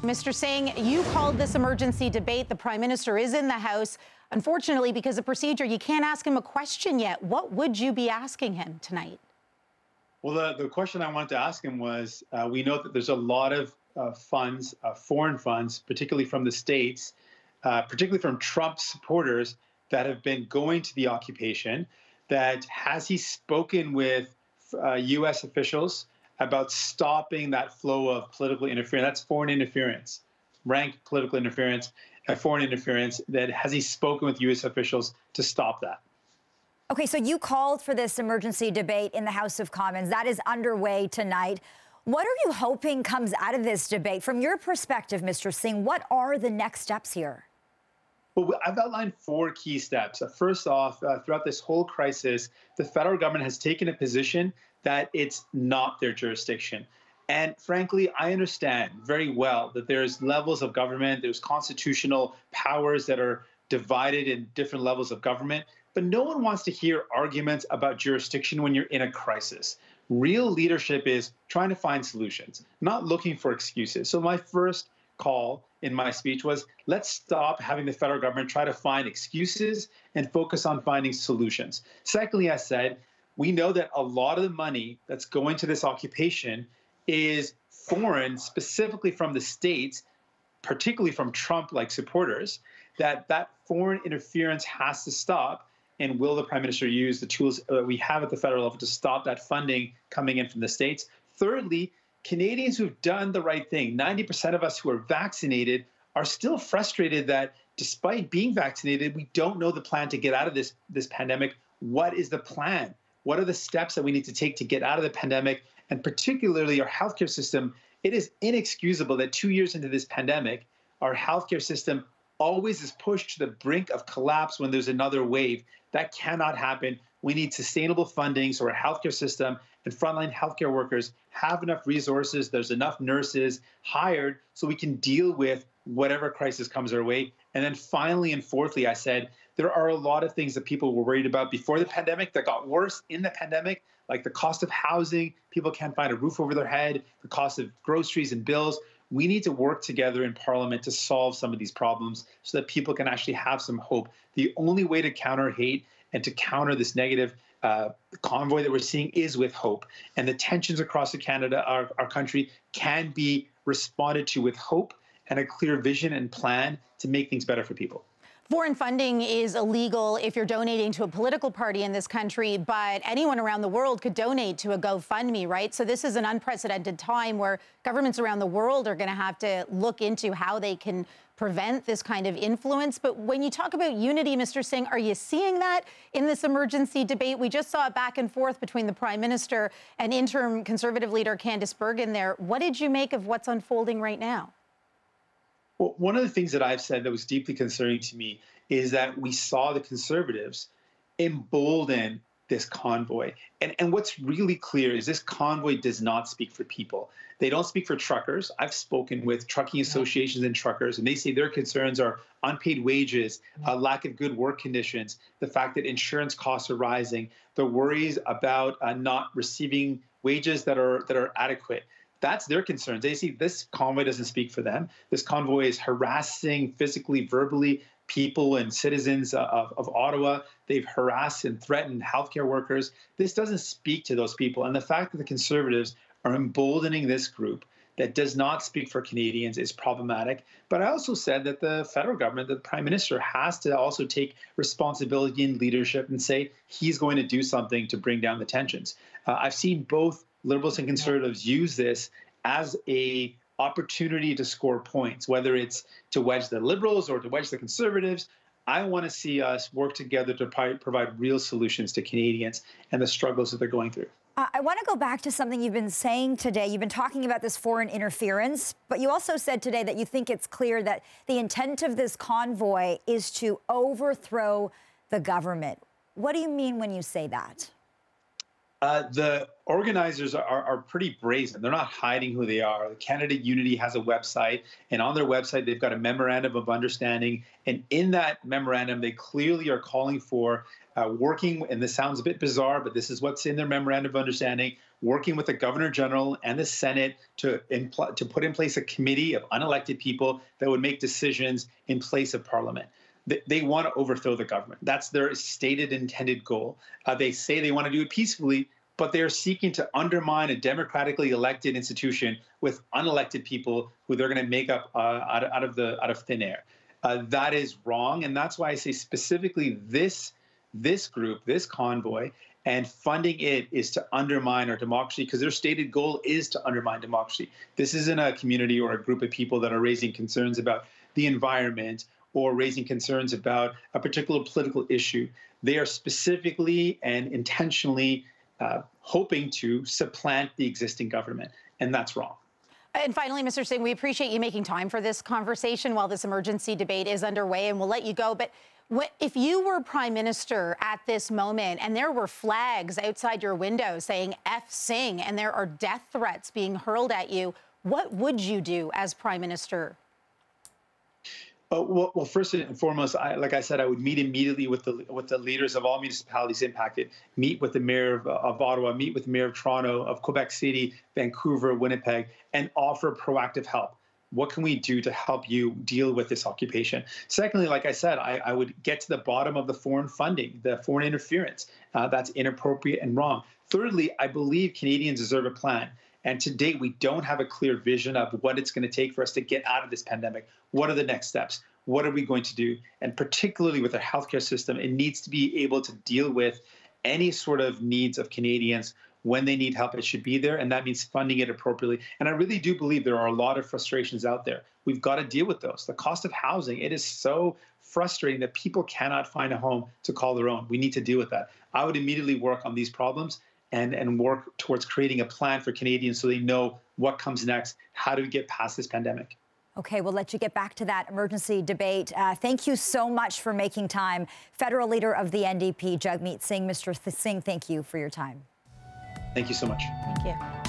Mr. Singh, you called this emergency debate. The Prime Minister is in the House. Unfortunately, because of procedure, you can't ask him a question yet. What would you be asking him tonight? Well, the question I wanted to ask him was, we know that there's a lot of funds, foreign funds, particularly from the States, particularly from Trump supporters that have been going to the occupation. That has he spoken with U.S. officials about stopping that flow of political interference? That's foreign interference, rank political interference, foreign interference. That has he spoken with U.S. officials to stop that? Okay, so you called for this emergency debate in the House of Commons. That is underway tonight. What are you hoping comes out of this debate? From your perspective, Mr. Singh, what are the next steps here? Well, I've outlined 4 key steps. First off, throughout this whole crisis, the federal government has taken a position that it's not their jurisdiction. And frankly, I understand very well that there's levels of government, there's constitutional powers that are divided in different levels of government, but no one wants to hear arguments about jurisdiction when you're in a crisis. Real leadership is trying to find solutions, not looking for excuses. So my first call in my speech was, let's stop having the federal government try to find excuses and focus on finding solutions. Secondly, I said, we know that a lot of the money that's going to this occupation is foreign, specifically from the States, particularly from Trump-like supporters, that foreign interference has to stop. And will the Prime Minister use the tools that we have at the federal level to stop that funding coming in from the States? Thirdly, Canadians who've done the right thing, 90% of us who are vaccinated, are still frustrated that despite being vaccinated, we don't know the plan to get out of this pandemic. What is the plan? What are the steps that we need to take to get out of the pandemic? And particularly our healthcare system, it is inexcusable that 2 years into this pandemic, our healthcare system always is pushed to the brink of collapse when there's another wave. That cannot happen. We need sustainable funding so our healthcare system and frontline healthcare workers have enough resources, there's enough nurses hired so we can deal with whatever crisis comes our way. And then finally and fourthly, I said, there are a lot of things that people were worried about before the pandemic that got worse in the pandemic, like the cost of housing, people can't find a roof over their head, the cost of groceries and bills. We need to work together in Parliament to solve some of these problems so that people can actually have some hope. The only way to counter hate and to counter this negative convoy that we're seeing is with hope. And the tensions across Canada, our country, can be responded to with hope and a clear vision and plan to make things better for people. Foreign funding is illegal if you're donating to a political party in this country, but anyone around the world could donate to a GoFundMe, right? So this is an unprecedented time where governments around the world are going to have to look into how they can prevent this kind of influence. But when you talk about unity, Mr. Singh, are you seeing that in this emergency debate? We just saw it back and forth between the Prime Minister and interim Conservative leader Candice Bergen there. What did you make of what's unfolding right now? Well, one of the things that I've said that was deeply concerning to me is that we saw the Conservatives embolden this convoy. And what's really clear is this convoy does not speak for people. They don't speak for truckers. I've spoken with trucking associations and truckers, and they say their concerns are unpaid wages, lack of good work conditions, the fact that insurance costs are rising, the worries about not receiving wages that are adequate. That's their concerns. They see this convoy doesn't speak for them. This convoy is harassing physically, verbally people and citizens of Ottawa. They've harassed and threatened healthcare workers. This doesn't speak to those people. And the fact that the Conservatives are emboldening this group that does not speak for Canadians is problematic. But I also said that the federal government, the Prime Minister, has to also take responsibility and leadership and say he's going to do something to bring down the tensions. I've seen both Liberals and Conservatives use this as a opportunity to score points, whether it's to wedge the Liberals or to wedge the Conservatives. I want to see us work together to provide real solutions to Canadians and the struggles that they're going through. I want to go back to something you've been saying today. You've been talking about this foreign interference, but you also said today that you think it's clear that the intent of this convoy is to overthrow the government. What do you mean when you say that? The organizers are pretty brazen. They're not hiding who they are. Canada Unity has a website, and on their website, they've got a memorandum of understanding. And in that memorandum, they clearly are calling for working, and this sounds a bit bizarre, but this is what's in their memorandum of understanding, working with the Governor General and the Senate to put in place a committee of unelected people that would make decisions in place of Parliament. They want to overthrow the government. That's their stated intended goal. They say they want to do it peacefully, but they are seeking to undermine a democratically elected institution with unelected people who they're going to make up out of thin air. That is wrong, and that's why I say specifically this group, this convoy, and funding it is to undermine our democracy, because their stated goal is to undermine democracy. This isn't a community or a group of people that are raising concerns about the environment or raising concerns about a particular political issue. They are specifically and intentionally hoping to supplant the existing government, and that's wrong. And finally, Mr. Singh, we appreciate you making time for this conversation while this emergency debate is underway, and we'll let you go. But if you were Prime Minister at this moment and there were flags outside your window saying F Singh and there are death threats being hurled at you, what would you do as Prime Minister? Well, first and foremost, like I said, I would meet immediately with the leaders of all municipalities impacted, meet with the mayor of Ottawa, meet with the mayor of Toronto, of Quebec City, Vancouver, Winnipeg, and offer proactive help. What can we do to help you deal with this occupation? Secondly, like I said, I would get to the bottom of the foreign funding, the foreign interference. That's inappropriate and wrong. Thirdly, I believe Canadians deserve a plan. And to date, we don't have a clear vision of what it's going to take for us to get out of this pandemic. What are the next steps? What are we going to do? And particularly with our healthcare system, it needs to be able to deal with any sort of needs of Canadians. When they need help, it should be there, and that means funding it appropriately. And I really do believe there are a lot of frustrations out there. We've got to deal with those. The cost of housing, it is so frustrating that people cannot find a home to call their own. We need to deal with that. I would immediately work on these problems and work towards creating a plan for Canadians so they know what comes next. How do we get past this pandemic? Okay, we'll let you get back to that emergency debate. Thank you so much for making time. Federal Leader of the NDP, Jagmeet Singh. Mr. Singh, thank you for your time. Thank you so much. Thank you.